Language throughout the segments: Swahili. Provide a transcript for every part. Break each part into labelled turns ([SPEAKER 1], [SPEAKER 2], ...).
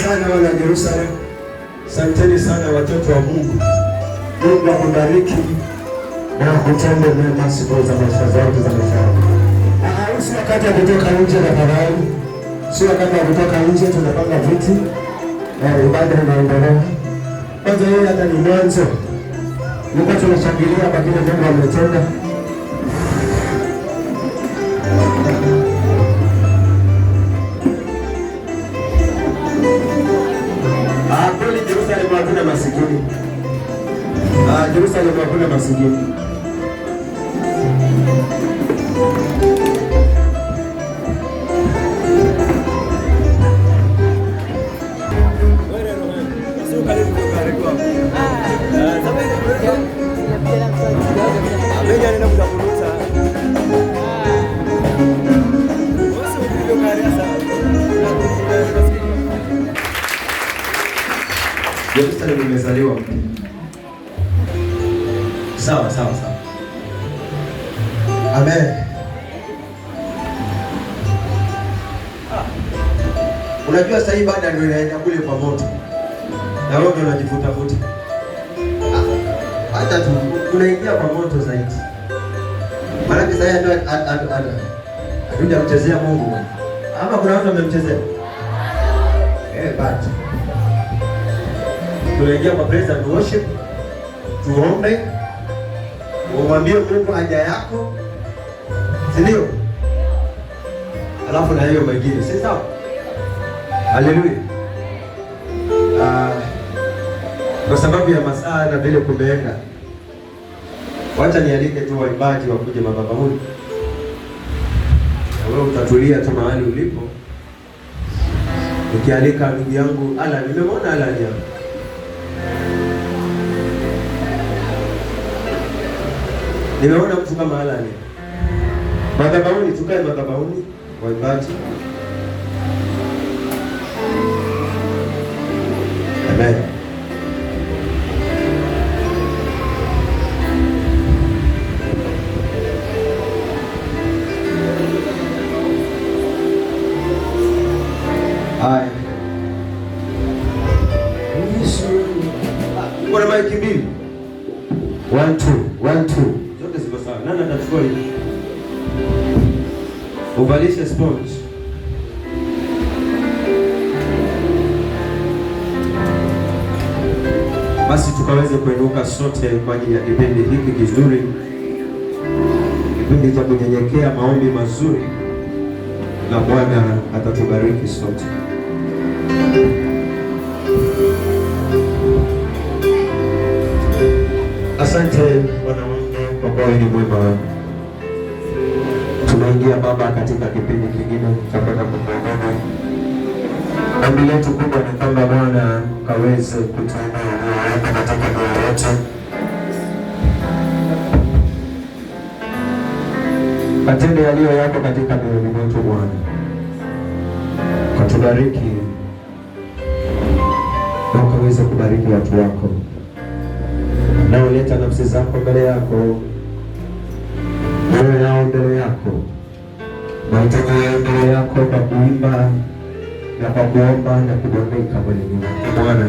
[SPEAKER 1] sana wana Jerusalem. Asanteni sana watoto wa Mungu. Mungu akubariki na kutende mema siku za maisha zote za maisha yako. Si wakati wa kutoka nje na tafadhali. Si wakati wa kutoka nje, tunapanga viti. Ibada inaendelea. Kwanza yeye hata ni mwanzo. Niko tunashangilia kwa kile Mungu ametenda. Kweli Jerusalem hakuna masikini. Jerusalem hakuna masikini. Jerusalem imezaliwa. Sawa. Amen. Unajua sasa hii baada ndio inaenda kule kwa moto. Na wewe ndio unajifuta. Hata tu unaingia kwa moto zaidi. Maana sasa ndio atuja kuchezea Mungu. Ama kuna watu wamemchezea. But tunaingia kwa praise and worship. Tuombe. Umwambie Mungu haja yako. Si ndio? Alafu na hiyo mengine, si sawa? Haleluya. Kwa sababu ya masaa na vile kumeenda, wacha nialike tu waimbaji wakuje madhabahuni. Na wewe utatulia tu mahali ulipo. Nikialika ndugu yangu Alan, nimemwona Alan hapa. Nimeona mtu kama Alan. Madhabahuni, tukae madhabahuni, waimbaji. Amen. Hai. Kuna maiki mbili. 1 2 zote ziko sawa. Nani atachukua hii? Uvalishe sponge. Basi tukaweze kuinuka sote kwa ajili ya kipindi hiki kizuri, kipindi cha kunyenyekea, maombi mazuri, na Bwana atatubariki sote. Asante Bwana Mungu kwa kuwa ni mwema. Tunaingia Baba katika kipindi kingine cha kwenda kumwabudu. Ombi letu kubwa ni kwamba Bwana kaweze kutuinua katika mioyo yetu. Katende yaliyo yako katika mioyo yetu Bwana. Katubariki na ukaweze kubariki watu wako. Na uleta nafsi zako mbele yako. Wewe nao mbele yako. Mahitaji yao mbele yako kwa kuimba na kwa kuomba na kudondeka mbele yako. Bwana,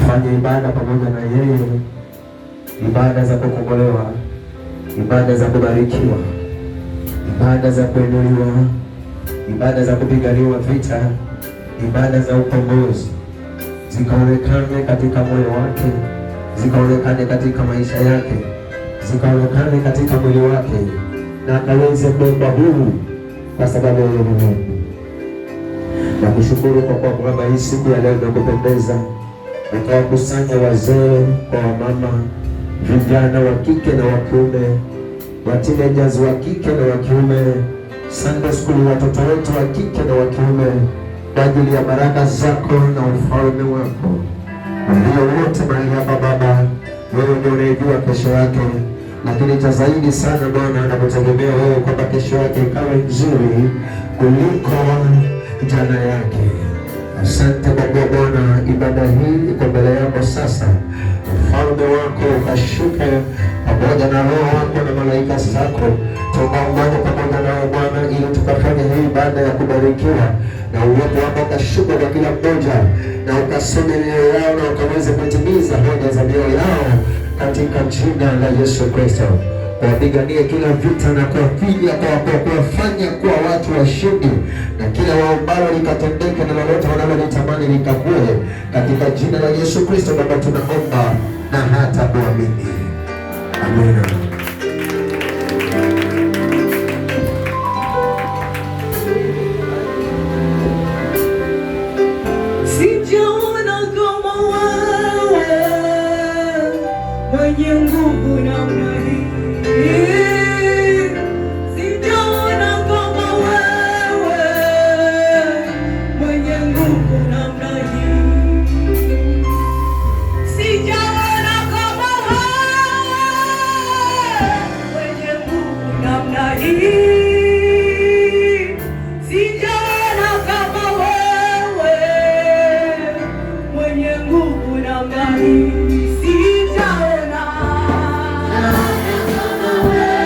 [SPEAKER 1] fanya ibada pamoja na yeye. Ibada za kukombolewa, ibada za kubarikiwa, ibada za kuinuliwa, ibada za kupiganiwa vita, ibada za ukombozi. Zikaonekane katika moyo wake, zikaonekane katika maisha yake, zikaonekane katika mwili wake, na akaweze kuwa huru kwa sababu yeye ni Mungu. Na kushukuru kwa kuwa Baba, hii siku ya leo inakupendeza, ukawakusanya wazee kwa wamama, vijana wa kike na wa kiume, teenagers wa kike na wa kiume, Sunday school watoto wetu wa kike na wa kiume, kwa ajili ya baraka zako na ufalme wako. Ndio wote mahali hapa Baba, wewe ndio unayejua kesho yake, lakini cha zaidi sana Bwana, anakutegemea wewe kwamba kesho yake ikawe nzuri kuliko jana yake. Asante kwa kuwa Bwana, ibada hii iko mbele yako sasa. ufalme wako ukashuke pamoja na roho wako na malaika zako. Tunaungana pamoja nawe Bwana, ili tukafanya hii ibada ya kubarikiwa, na uwepo wako ukashuka kwa kila mmoja, na ukasome mioyo yao, na ukaweze kutimiza hoja za mioyo yao katika jina la Yesu Kristo. Wapiganie kila vita na kuwapiga kwa kuwafanya kuwa watu washindi, na kila waombalo likatendeke, na lolote wanalolitamani likakue katika jina la Yesu Kristo. Baba, tunaomba na hata kuamini. Amina.
[SPEAKER 2] Sijaona kama wewe mwenye nguvu namna hii. Sijaona kama wewe mwenye nguvu namna hii. Sijaona kama wewe mwenye nguvu namna hii. Sijaona kama wewe mwenye nguvu namna hii. Sijaona kama wewe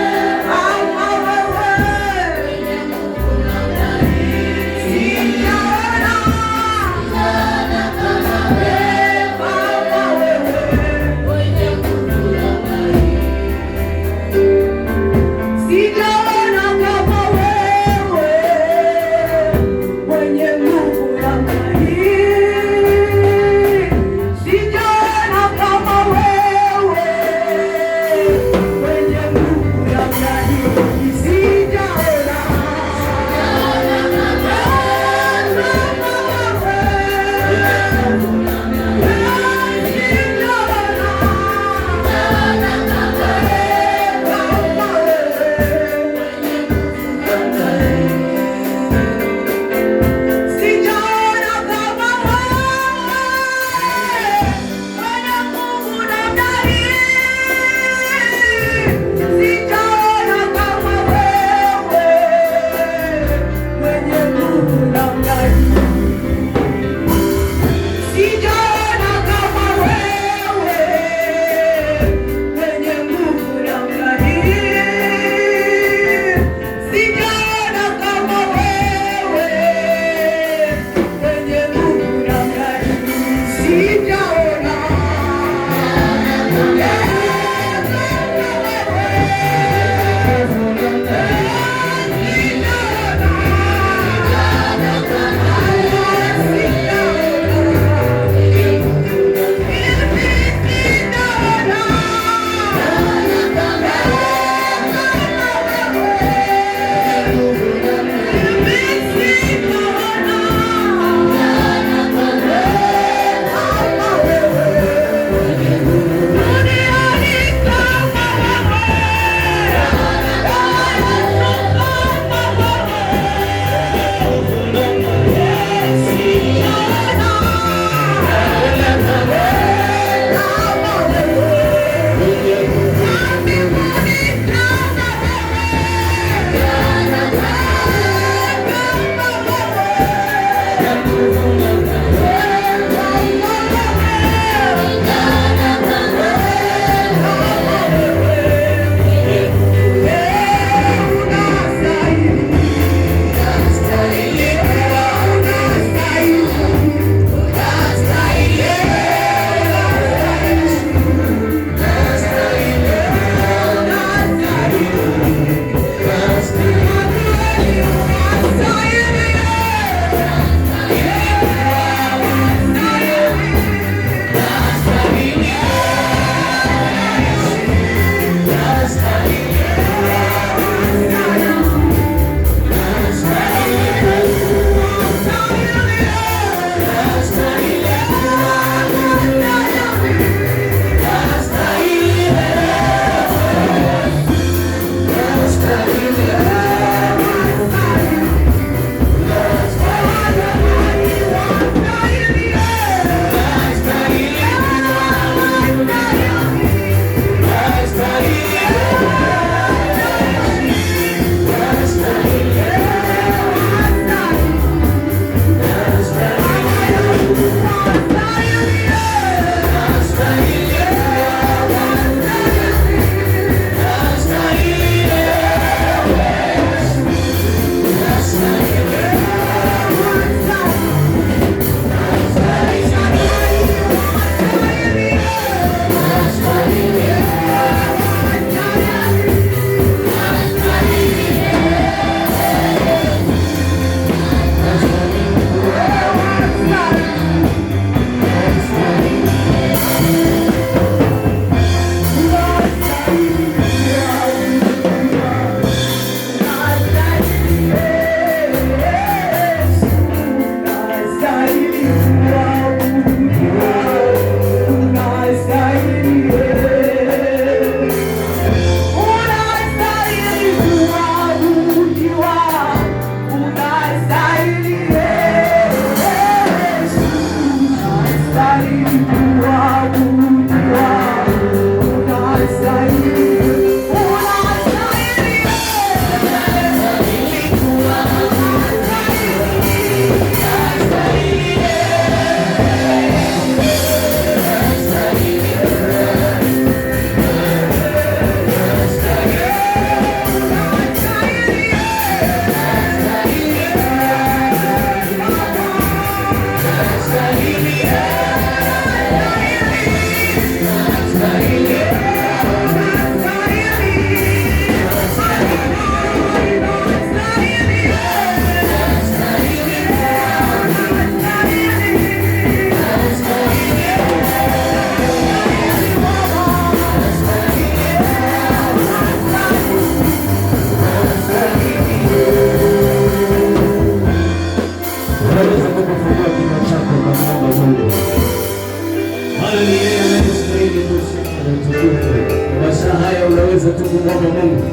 [SPEAKER 1] haya unaweza tu kumwomba Mungu,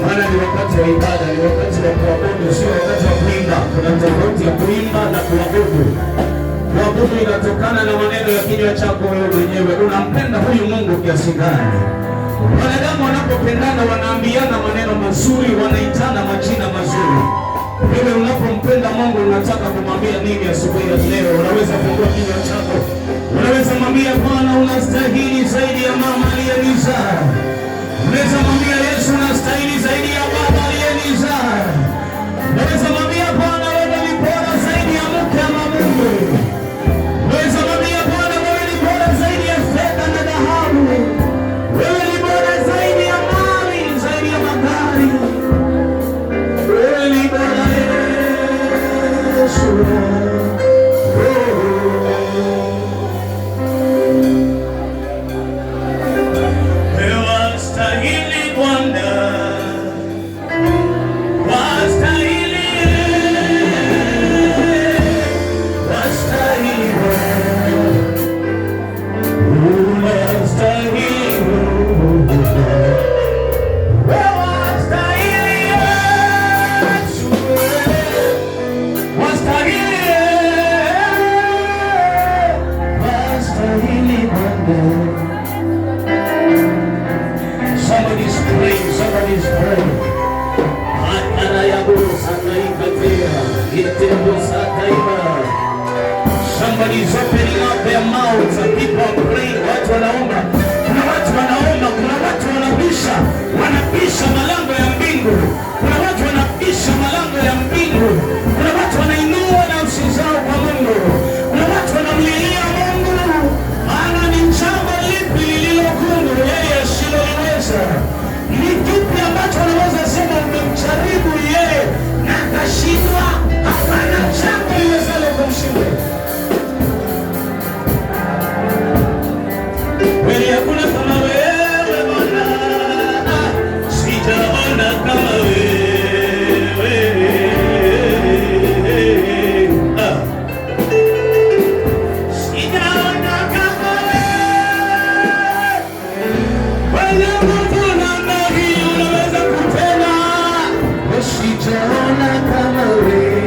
[SPEAKER 1] maana ni wakati wa ibada, ni wakati wa kuabudu, sio wakati wa kuimba. Kuna tofauti ya kuimba na kuabudu. Kuabudu inatokana na maneno ya kinywa chako wewe mwenyewe. Unampenda huyu Mungu kiasi gani? Wanadamu wanapopendana wanaambiana maneno mazuri, wanaitana majina mazuri. Wewe unapompenda Mungu unataka kumwambia nini asubuhi ya leo? Unaweza kufungua kinywa chako. Unaweza mwambia Bwana, unastahili zaidi ya mama aliyenizaa. Unaweza mwambia Yesu, unastahili zaidi ya baba aliyenizaa. Unaweza mwambia Bwana, wewe ni bora zaidi ya mke ama mume. Unaweza mwambia Bwana, wewe ni bora zaidi ya fedha na dhahabu. Wewe ni bora zaidi ya mali, zaidi ya magari. Wewe ni bora Yesu. Somebody's praying, somebody's praying. Somebody's opening up their mouths and people are praying. Watu wanaomba. Kuna watu wanaomba, kuna watu wanabisha malango ya mbingu. Kuna watu wanabisha malango ya mbingu. Kuna watu wanainua nafsi zao kwa Mungu. Kuna watu wanamlilia Mungu. Maana ni jambo lipi lililo gumu yeye asiloliweza? Ni kipi ambacho anaweza sema umemjaribu yeye na akashindwa? Hapana jambo liwezalo kumshinda. Wewe hakuna kama wewe Bwana, sijaona kama wewe. Sijaona kama wewe. Wewe namna hii unaweza kutenda. Sijaona kama wewe.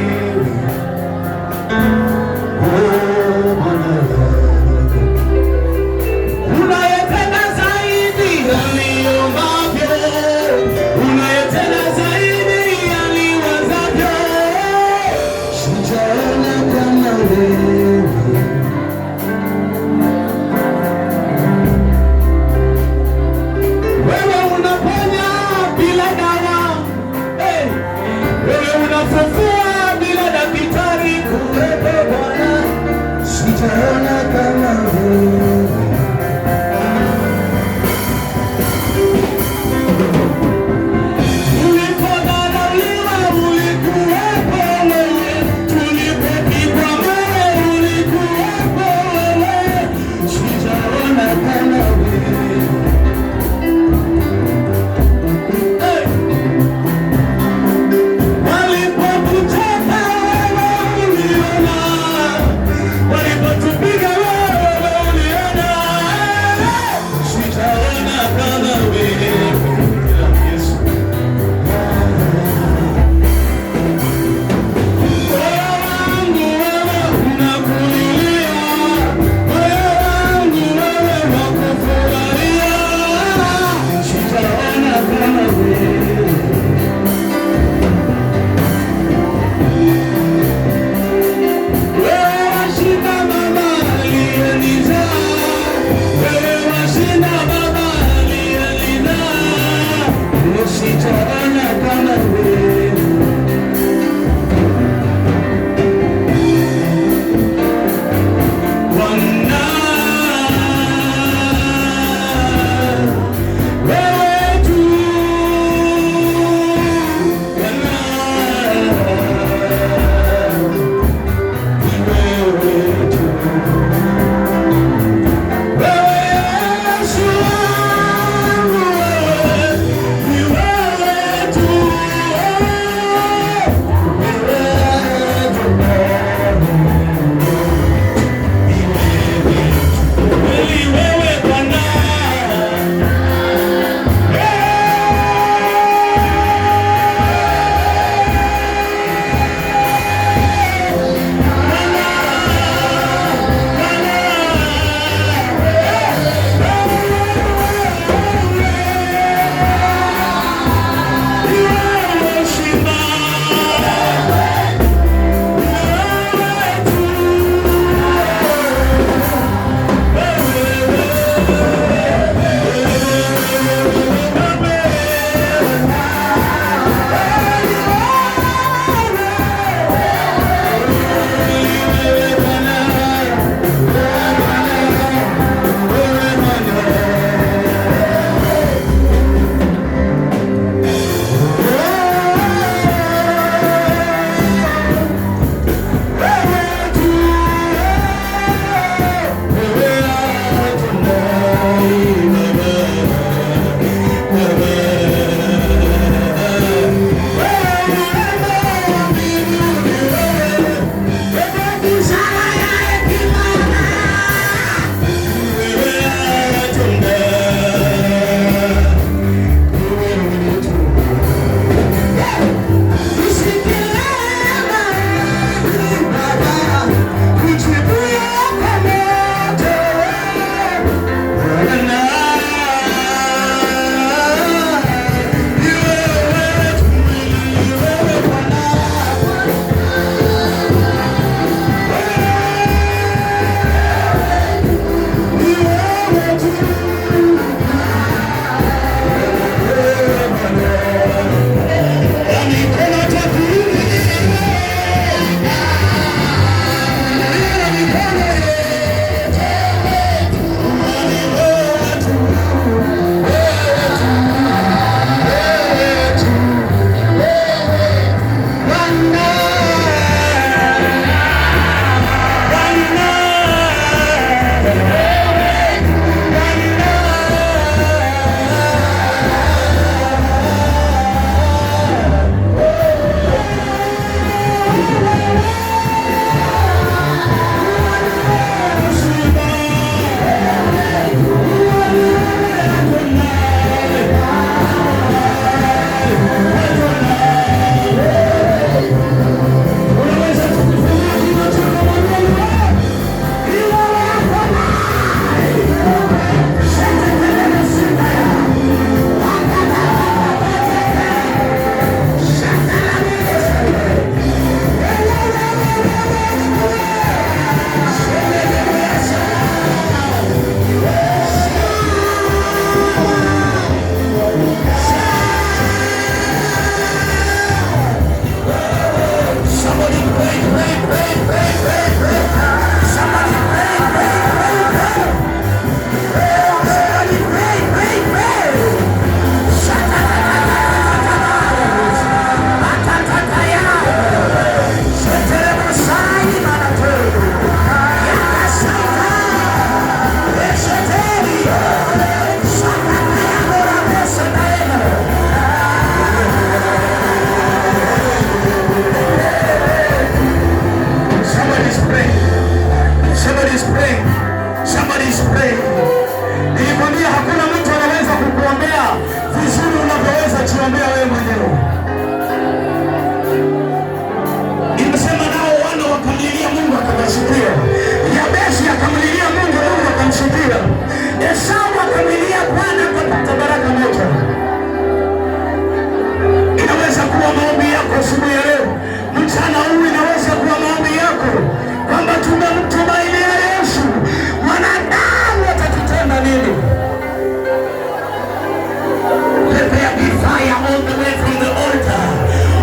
[SPEAKER 1] fire all the way from the altar.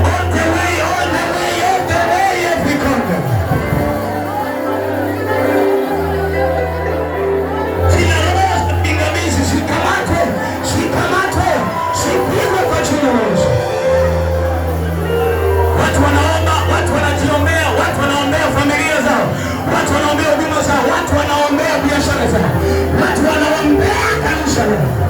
[SPEAKER 1] All the way, all the way, all the way, every corner. Kila roho za pingamizi shikamatwe, shikamatwe, shipigwe kwa jina la Yesu. Watu wanaomba, watu wanajiombea, watu wanaombea familia zao, watu wanaombea huduma zao, watu wanaombea biashara zao, watu wanaombea kanisa lao.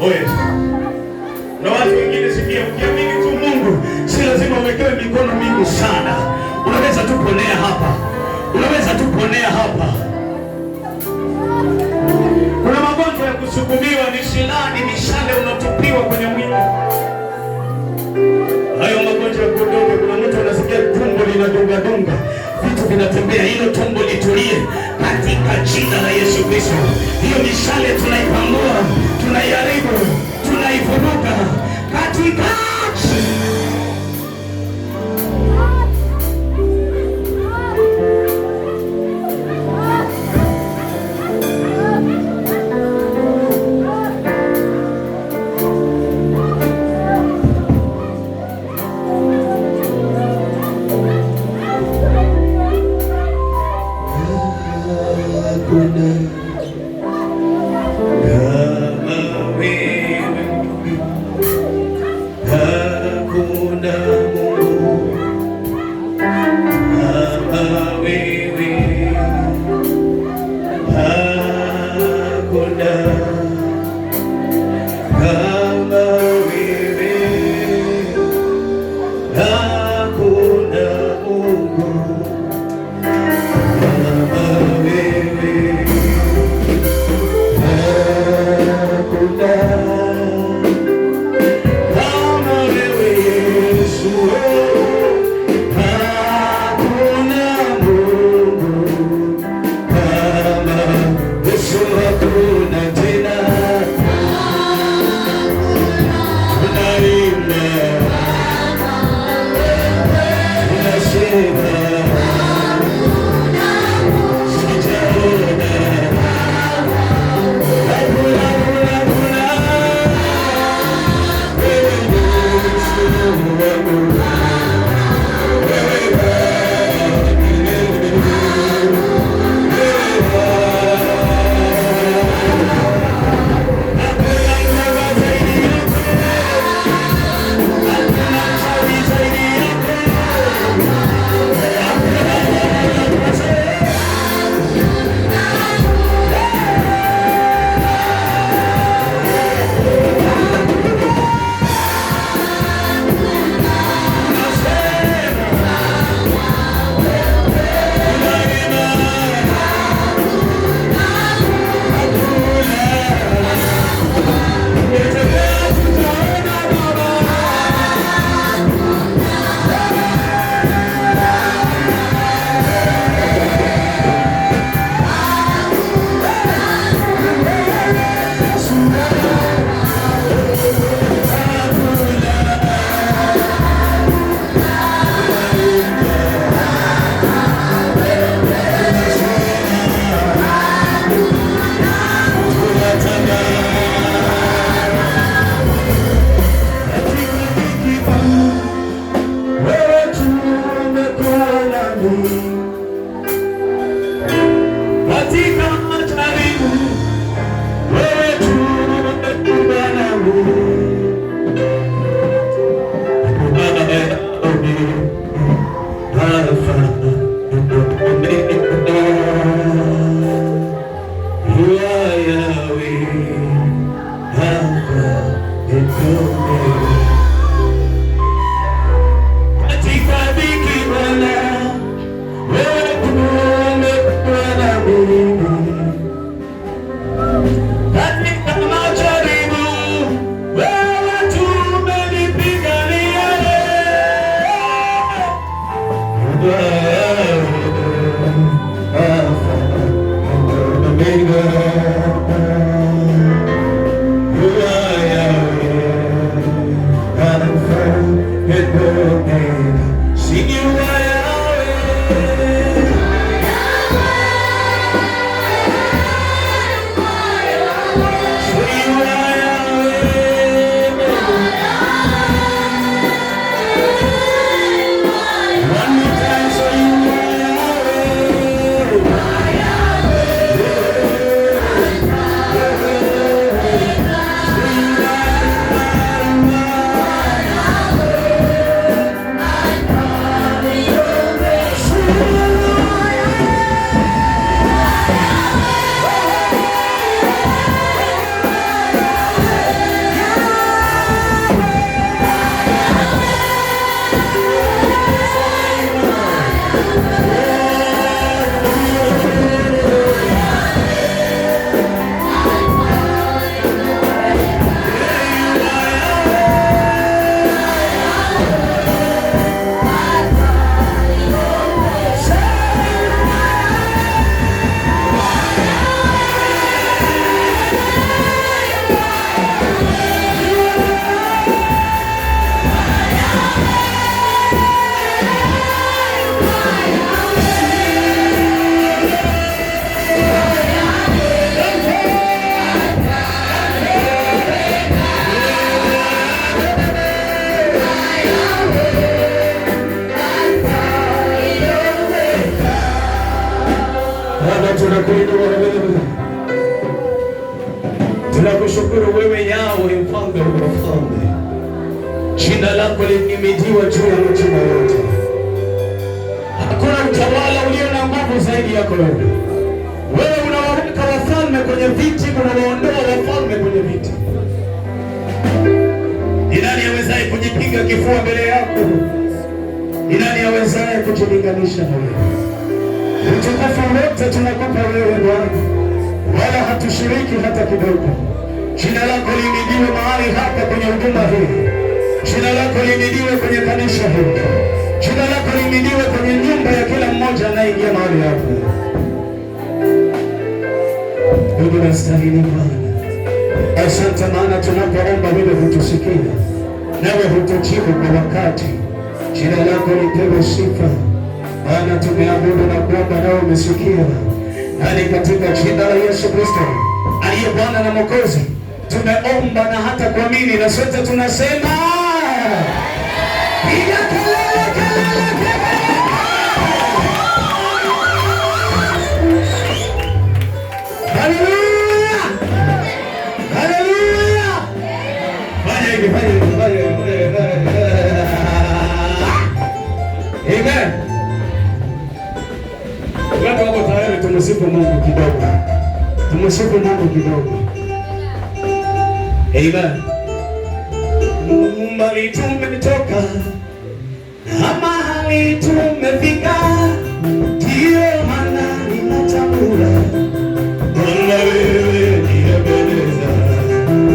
[SPEAKER 1] Oye. Na watu wengine sikia, ukiamini tu Mungu, si lazima uwekewe mikono mingi sana. Unaweza tu ponea hapa. Unaweza tu ponea hapa. Kuna magonjwa ya kusukumiwa, ni silaha, ni mishale unatupiwa kwenye mwili. Hayo magonjwa ya kudonga, kuna mtu anasikia tumbo linadunga, vitu vinatembea, hilo tumbo litulie katika jina la Yesu Kristo. Hiyo mishale tunaipangua, tunaiharibu, tunaivuruga katika
[SPEAKER 3] Who I am.
[SPEAKER 1] Tunakushukuru wewe Yahweh, mfalme wa wafalme. Jina lako lihimidiwe juu ya majina yote. Hakuna utawala ulio na nguvu zaidi yako wewe. Wewe unawaweka wafalme kwenye viti, unawaondoa wafalme kwenye viti. Ni nani awezaye kujipiga kifua mbele yako? Ni nani awezaye kujilinganisha na wewe? Utukufu wote tunakupa wewe Bwana, wala hatushiriki hata kidogo. Jina lako lihimidiwe mahali hapa kwenye huduma hii. Jina lako lihimidiwe kwenye kanisa hili. Jina lako lihimidiwe kwenye nyumba ya kila mmoja anayeingia mahali hapa. Wewe unastahili Bwana. Asante maana tunapoomba wewe hutusikia, nawe hutujibu kwa wakati. Jina lako lipewe sifa. Bwana, tumeabudu na kuomba nawe umesikia. Hadi katika jina la Yesu Kristo aliye Bwana na Mwokozi tumeomba na hata kuamini, na sote tunasema piga kelele, kelele, kelele. Haleluya! Haleluya! Fanya hivi, fanya hivi, fanya hivi. Amen. Watu wako tayari, tumsifu Mungu kidogo. Tumsifu Mungu kidogo. Amen. Mbali tumetoka na mahali tumefika, ndio maana ninatambua Bwana wewe ni Ebeneza.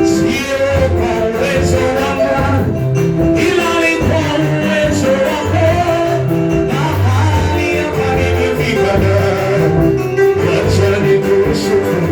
[SPEAKER 1] Sio kwa uwezo wangu, ila ni kwa uwezo wako. Mahali hapa nimefika, wacha nikushukuru.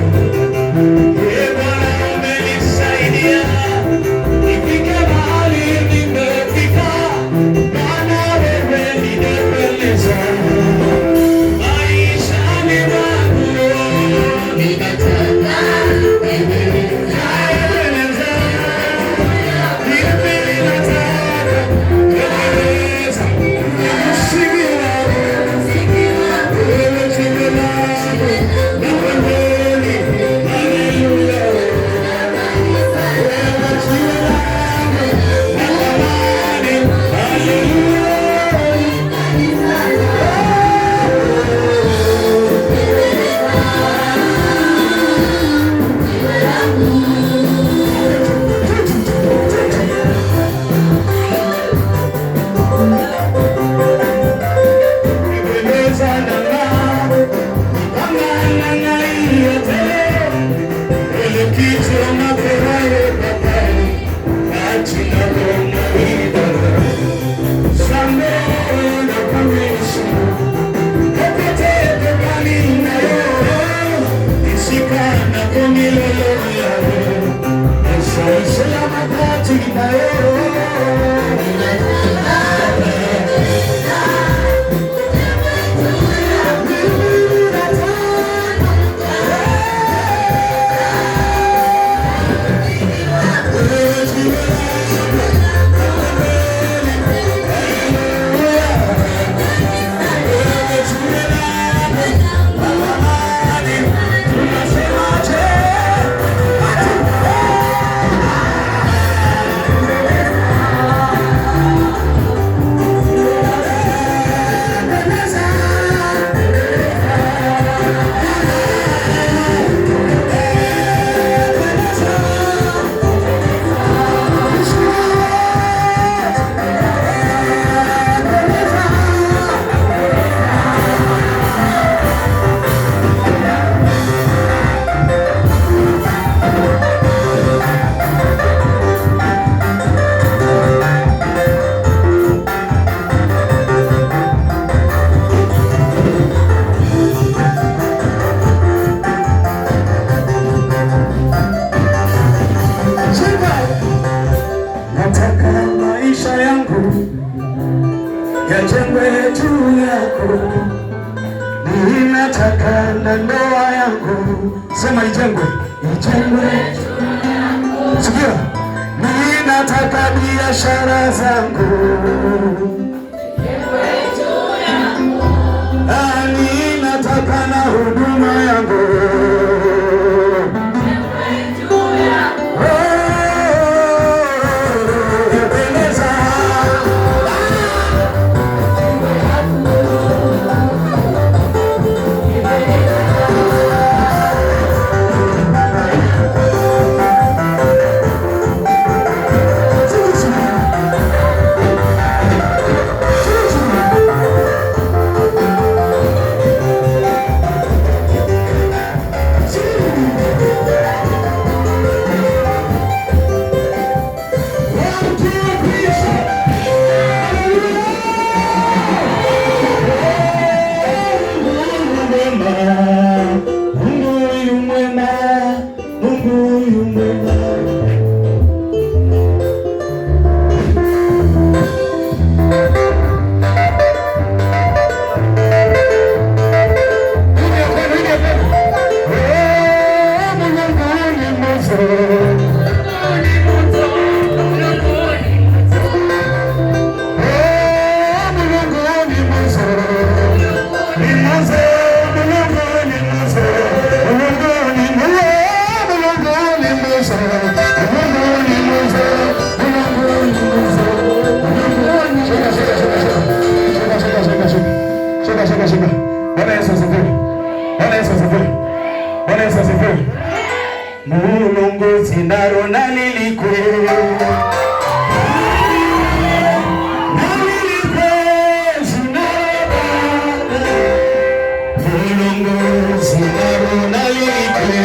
[SPEAKER 3] yajengwe juu yako. Ninataka na ndoa yangu, sema ijengwe, ijengwe juu yako. Sikia, ninataka biashara zangu, ijengwe juu yako. Ninataka na huduma yangu, ijengwe juu yako. huyu mwema. Mulungu sindaro nalilikwe Mulungu sindaro nalilikwe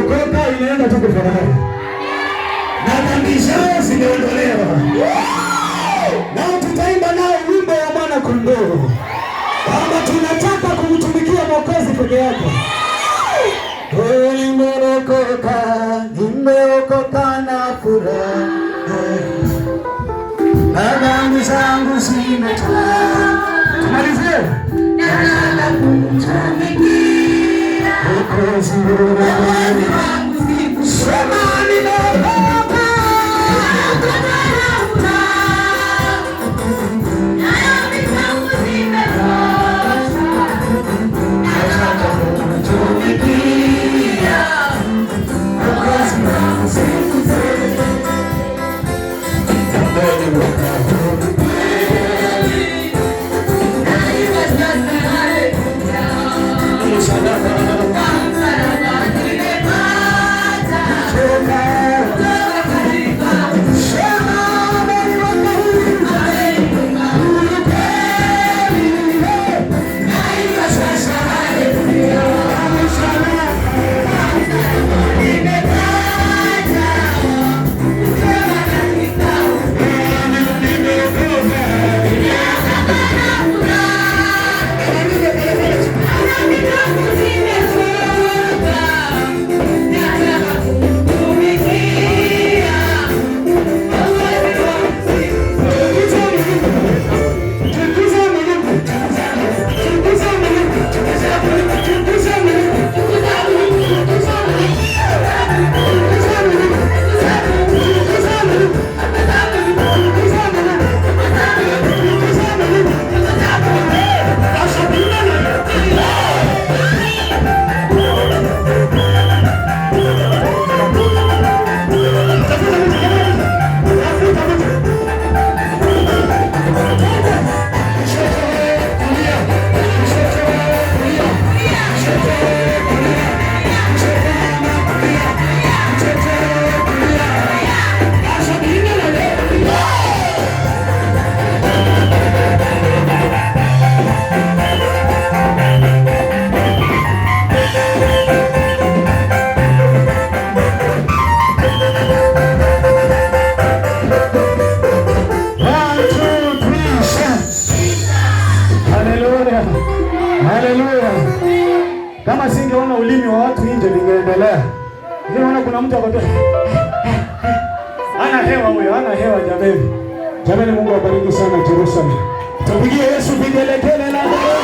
[SPEAKER 1] wameokoka inaenda tu kufanana. Na dhambi zao zimeondolewa. Nao tutaimba nao wimbo wa mwana kondoo. Kama tunataka kumtumikia Mwokozi peke yake. Nimeokoka na furaha. Na dhambi zangu zimetoka. Tumalizie.
[SPEAKER 2] Nataka kumtumikia
[SPEAKER 1] Mwokozi
[SPEAKER 2] wangu siku
[SPEAKER 1] sema nimeokoka. Haleluya. Kama singeona ulimi wa watu nje ningeendelea. Ninaona kuna mtu akotoa. Ana hewa huyo, ana hewa jameni. Jameni, Mungu awabariki sana Jerusalem. Tupigie Yesu vigelegele na haleluya.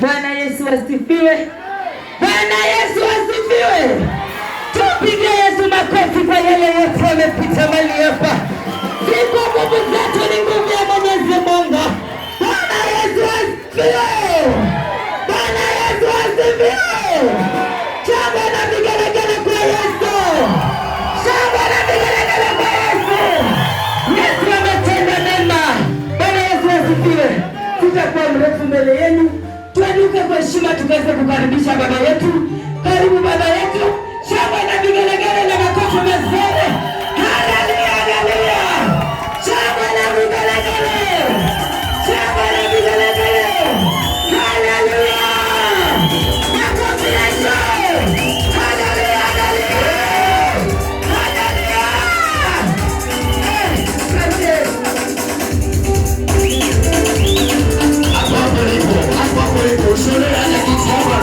[SPEAKER 2] Bwana Yesu asifiwe. Bwana Yesu asifiwe. Tupige Yesu makofi kwa yale yote yamepita mali hapa. Si kwa nguvu zetu, ni nguvu ya Mwenyezi Mungu. Bwana Yesu asifiwe. Bwana Yesu asifiwe. Shangwe na vigelegele kwa Yesu. Shangwe na vigelegele kwa Yesu. Yesu ametenda mema. Bwana Yesu asifiwe. Sitakuwa mrefu mbele yenu. Tuanuke kwa heshima tukaweze kukaribisha baba yetu. Karibu baba yetu. Shangwe na vigelegele na makofi mazuri. Haleluya, haleluya. Shangwe na vigelegele. Shangwe na vigelegele. Haleluya. Makofi Yesu. Haleluya, haleluya. Haleluya.
[SPEAKER 3] Hapo hapo ushuru ya kitaba.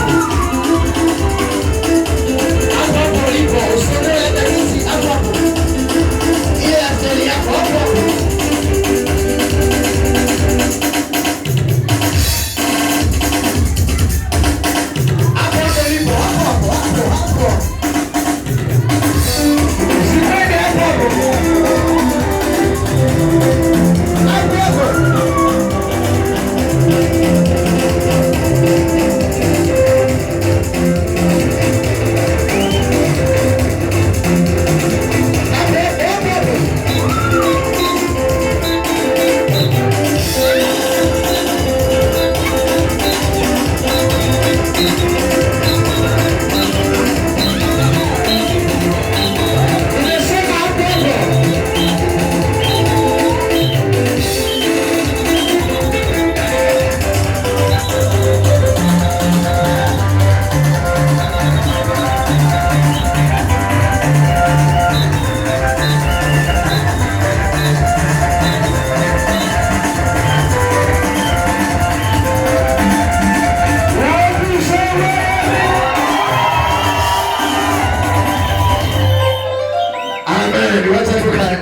[SPEAKER 1] vizuri, wacha tukae.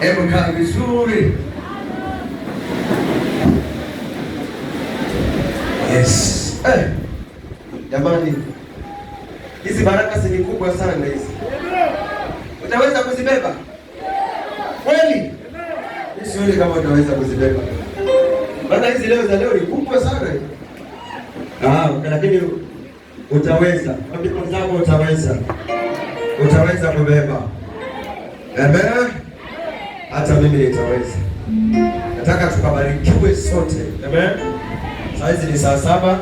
[SPEAKER 1] Hebu kaa vizuri. Yes. Jamani, hizi baraka si ni kubwa sana hizi. Utaweza kuzibeba? Kweli? Sioni kama utaweza kuzibeba. Maana hizi leo za leo ni kubwa sana. Lakini utaweza. Kwa mikono zako utaweza. Utaweza kubeba. Amen. Hata mimi nitaweza. Nataka tukabarikiwe sote. Amen. Saizi ni saa 7.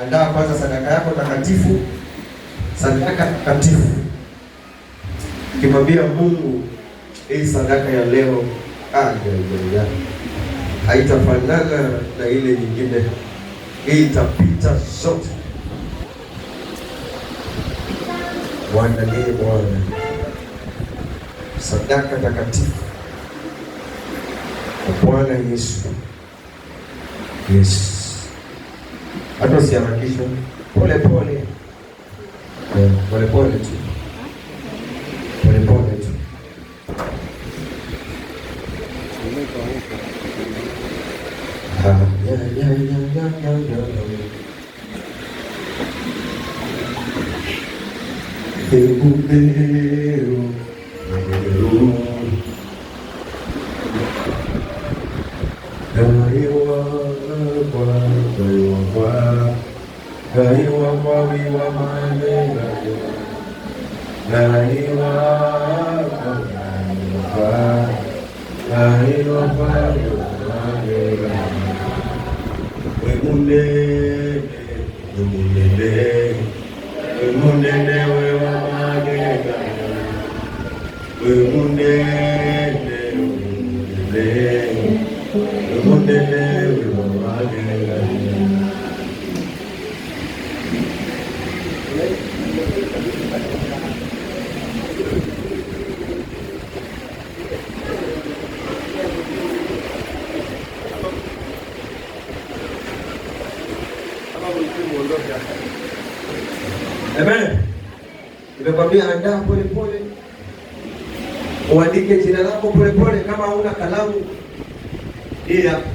[SPEAKER 1] Andaa kwanza sadaka yako takatifu. Sadaka takatifu. Kimwambia Mungu hii sadaka ya leo haitafanana na ile nyingine. Hii itapita sote. Bwana ndiye Bwana. Sadaka takatifu kwa Bwana Yesu. Yes. Hata usiharakishe. Pole pole. Pole pole tu. Pole pole tu. Amen. Nimekwambia andaa pole pole. Uandike jina lako pole pole kama huna kalamu. Hii hapa.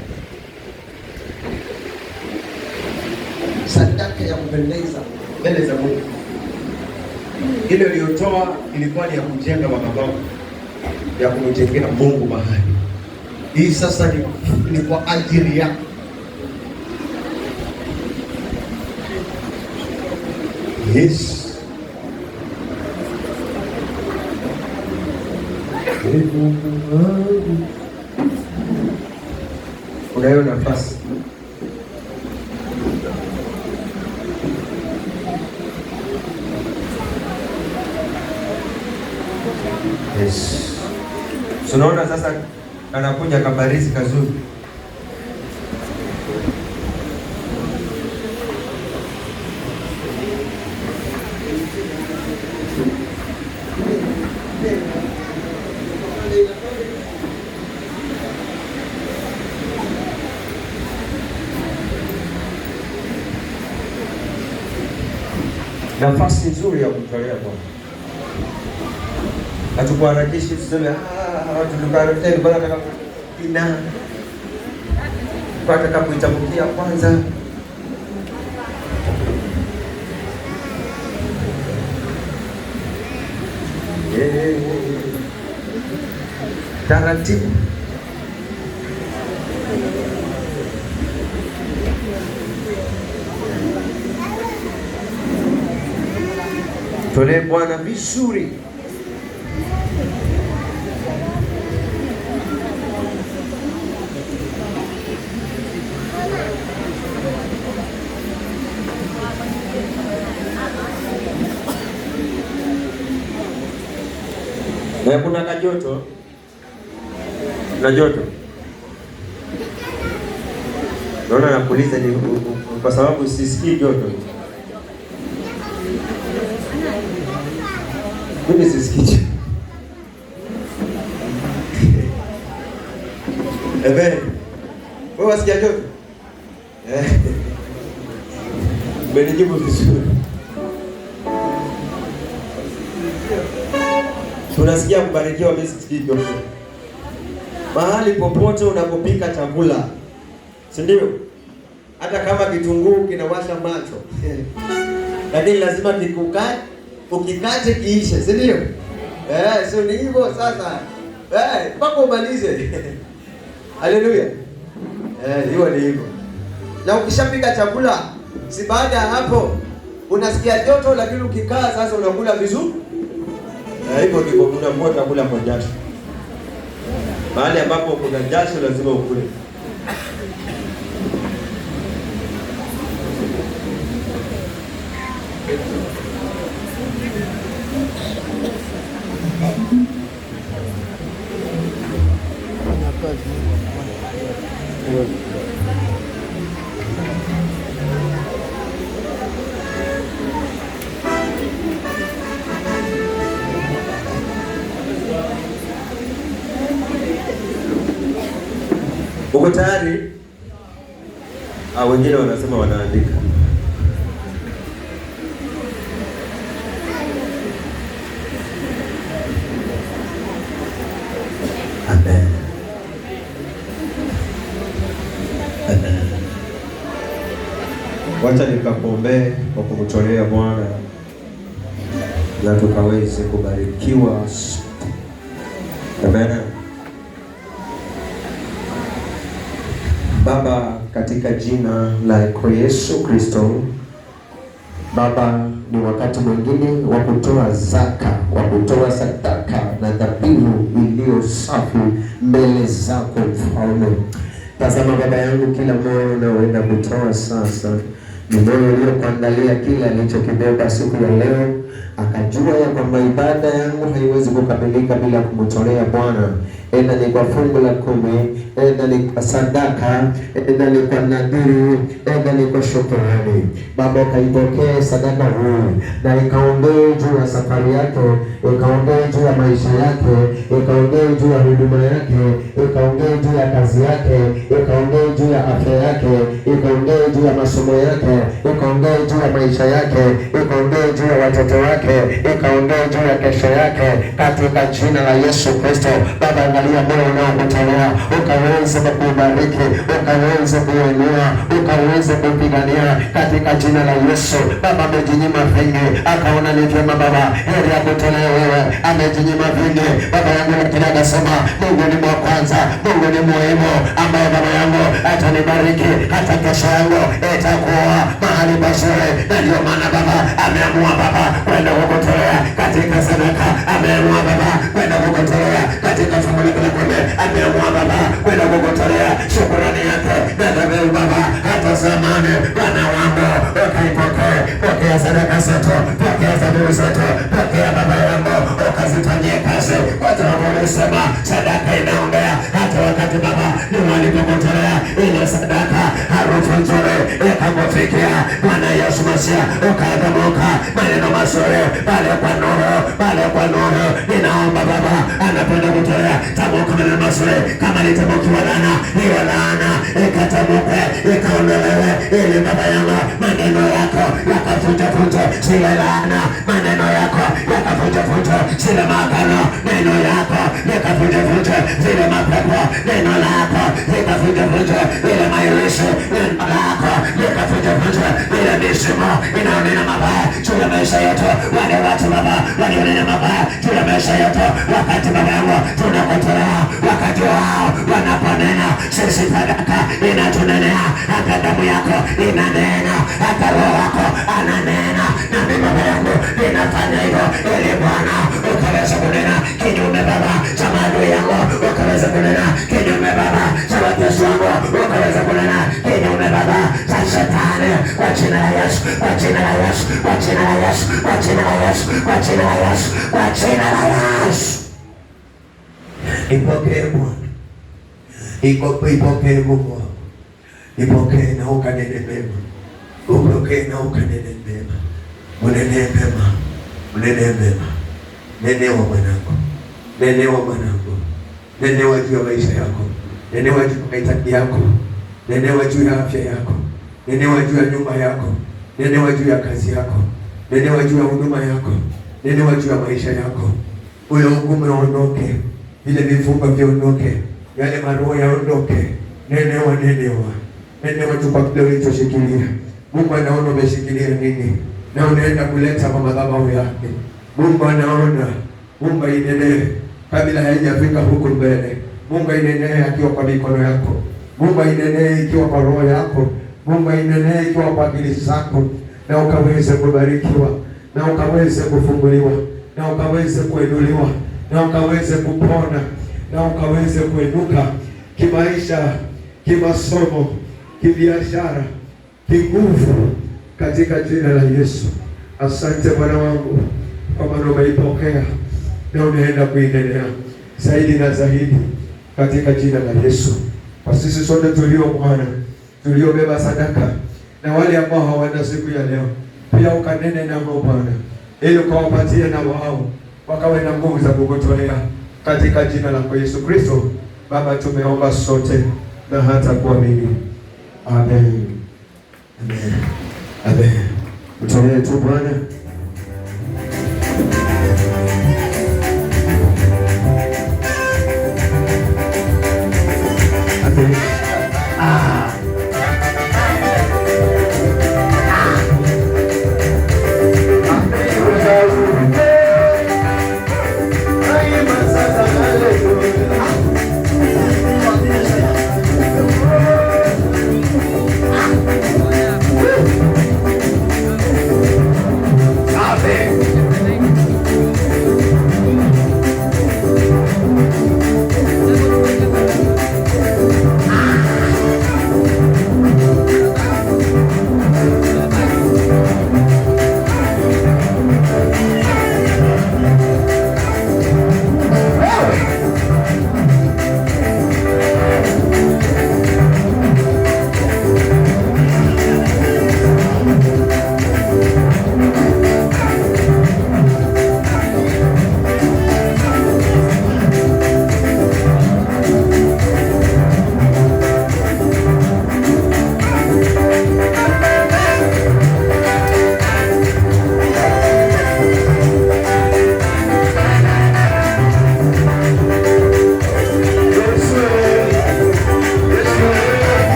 [SPEAKER 1] Sadaka ya kupendeza mbele za Mungu. Ile uliyotoa ilikuwa ni ya kujenga madhabahu, ya kumjengea Mungu mahali. Hii sasa ni kwa ajili yako. Yes. Unayo nafasi. Yes. Tunaona sasa anakuja kabarizi kazuri. Nafasi nzuri ya kutolea Bwana. Hatukuharakishi tuseme tulikaroteni Bwana atakapina. Kwa atakapoitamkia kwanza. Taratibu. Tolee Bwana vizuri. Na kuna kajoto na joto. Naona nakuuliza ni kwa sababu sisikii joto. Mimi sisikii. Wewe wasikia joto? Umenijibu vizuri. Tunasikia kubarikiwa mimi mahali popote unapopika chakula, si ndio? Hata kama kitunguu kinawasha macho lakini lazima ukikate kiishe, si ndio? Sio ni hivyo sasa. Mpaka umalize. Haleluya. Hiyo ni hivyo. Na ukishapika chakula, si baada ya hapo unasikia joto, lakini ukikaa sasa unakula vizuri. Hivyo ndivyo unakuwa chakula kwa jasho. Mahali ambapo kuna jasho lazima ukule. Uko tayari? Wengine wanasema wanaandika. Amen. Amen. Wacha nikakuombee kwa kumtolea Bwana na tukaweze kubarikiwa. Amen. Baba, katika jina la Yesu Kristo, Baba, ni wakati mwingine wa kutoa zaka, wa kutoa sadaka na dhabihu iliyo safi mbele zako Mfalme. Tazama Baba yangu, kila moyo unaoenda kutoa sasa ni moyo uliokuandalia kile alichokibeba siku ya leo, akajua ya kwamba ibada yangu haiwezi kukamilika bila kumtolea Bwana. Enda ni kwa fungu la 10, enda ni kwa sadaka, enda ni kwa nadhiri, enda ni kwa shukrani. Baba, kaipokee sadaka hii na ikaongee juu ya safari yake, ikaongee juu ya maisha yake, ikaongee juu ya huduma yake, ikaongee juu ya kazi yake, ikaongee juu ya afya yake, ikaongee juu ya masomo yake, ikaongee juu ya maisha yake, ikaongee juu ya watoto wake, ikaongee juu ya kesho yake, katika jina la Yesu Kristo. Baba, angalia moyo unaokutolea, ukaweze kubariki, ukaweze kuinua, ukaweze kupigania katika jina la Yesu. Baba, amejinyima vingi, akaona ni vyema Baba heri ya kutolea wewe. Amejinyima vingi Baba yangu, lakini akasema Mungu ni wa kwanza, Mungu ni muhimu, ambaye Baba yangu atanibariki, hata kesho yangu itakuwa mahali pazuri. Na ndio maana Baba ameamua Baba kwenda kukutolea katika sadaka, ameamua Baba kwenda kukutolea katika fungu la 10, ameamua Baba kwenda kukutolea shukrani yake na dhabihu Baba. Hata zamani Bwana wangu ukaipokee, pokea sadaka zetu, pokea dhabihu zetu, pokea Baba yangu, ukazifanyie kazi, kwa sababu ulisema sadaka inaongea. Hata wakati Baba niwalikukutolea ile sadaka, harufu nzuri ikakufikia Bwana Yesu Masiya, ukaadhamuka maneno mazuri pale kwa Nuhu, pale kwa Nuhu. Ninaomba Baba anapenda kutolea, tamuka maneno mazuri, kama litamukiwa laana, hiyo laana ikatamuke, ikaondolewe, ili Baba yangu maneno yako yakavunjavunje zile laana, maneno yako yakavunjavunje zile maagano, neno yako yakavunjavunje zile mapepo, neno lako likavunjavunje ile mairishi, neno lako likavunjavunje ile misimu inaonena mabaya juu ya maisha yetu. Wale watu Baba walionena mabaya juu ya maisha yetu, wakati Baba yangu tunakutolea, wakati wao wanaponena, sisi sadaka inatunenea, hata damu yako inanena, hata roho wako ananena. Na mimi Baba yangu ninafanya hivyo ili Bwana ukaweza kunena kinyume Baba cha maadui yangu, ukaweza kunena kinyume Baba cha watesi wangu, ukaweza kunena kinyume Baba cha shetani, kwa jina la Yesu, kwa jina la Yesu, kwa jina la Yesu, kwa jina la Yesu, kwa jina la Yesu, kwa jina la Yesu. Ipokee Bwana, ipokee Mungu wangu, ipokee na ukanene mema, upokee na ukanene mema, unene mema, unene mema. Nenewa mwanangu, nenewa mwanangu, nenewa juu ya maisha yako, nenewa juu ya mahitaji yako, nenewa juu ya afya yako, nenewa juu ya nyumba yako, nenewa juu ya kazi yako, nenewa juu ya huduma yako, nenewa juu ya maisha yako. ule ugumu uondoke, ile vifungo viondoke, yale maroho yaondoke. Nenewa, nenewa, nenewa tu kwa kile ulichoshikilia. Mungu anaona umeshikilia nini na unaenda kuleta kwa madhabahu yake. Mungu anaona. Mungu inenee kabla haijafika huku mbele. Mungu inenee akiwa kwa mikono yako. Mungu inenee ikiwa kwa roho yako. Mungu inenee ikiwa kwa akili zako, na ukaweze kubarikiwa, na ukaweze kufunguliwa, na ukaweze kuinuliwa, na ukaweze kupona, na ukaweze kuinuka kimaisha, kimasomo, kibiashara, kinguvu, katika jina la Yesu. Asante Bwana wangu kwa maana umeipokea na unaenda kuendelea zaidi na zaidi katika jina la Yesu. Kwa sisi sote tulio Bwana, tuliobeba sadaka na wale ambao hawana siku ya leo, pia ukanene nao Bwana, ili ukawapatie na wao wakawe na nguvu za kukutolea katika jina la Yesu Kristo. Baba, tumeomba sote na hata kuamini. Amen. Amen. Amen. Utolee tu Bwana. Amen.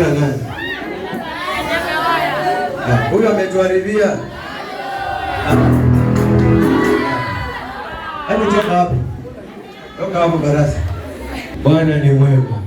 [SPEAKER 1] na nani? Huyu ametuharibia. Hebu toka hapo. Toka hapo Barasa. Bwana ni mwema.